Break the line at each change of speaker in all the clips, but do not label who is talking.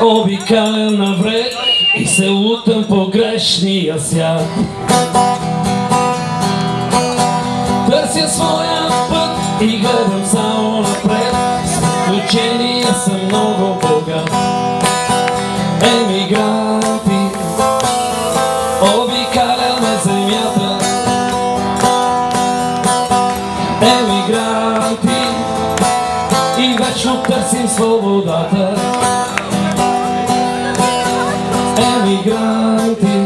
обикалям навред и се лутам по грешния свят. Търся своя път и гледам само напред, с приключения съм много богат. Емигранти, обикаляме земята. Емигранти, и вечно търсим свободата. Емигранти,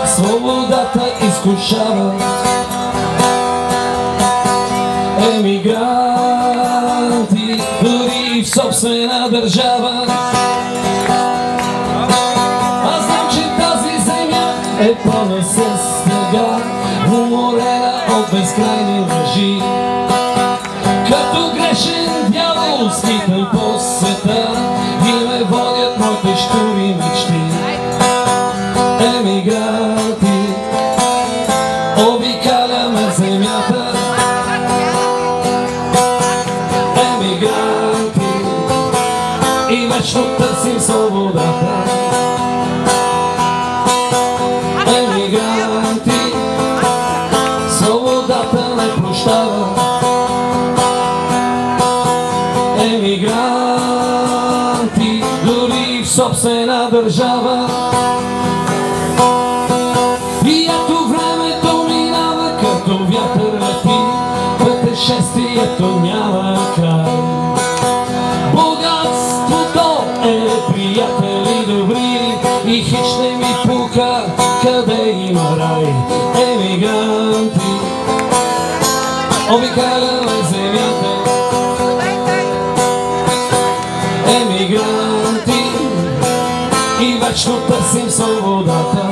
свободата изкушава. Емигранти, дори в собствена държава. Аз знам, че тази земя е пълна със снега, уморена от безкрайни лъжи. Като грешен дявол скитам по света и ме водят моите щури мечти. Емигранти, обикаляме земята. Емигранти, и вечно търсим свободата. Емигранти, свободата не прощава. Емигранти, дори в собствена държава. И ето времето минава като вятър лети, пътешествието няма край. Богатството е приятели добри и хич не ми пука къде има рай. Емигранти, обикаляме земята. Емигранти, и вечно търсим свободата.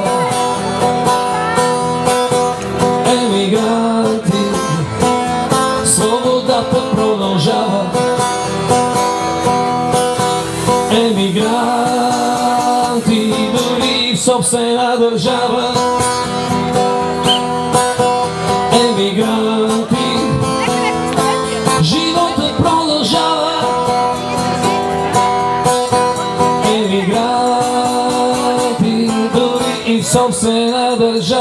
Емигранти, свободата продължава. Емигранти, дори в собствена държава. Емигранти, живота продължава. Емигранти, дори и в собствена държава.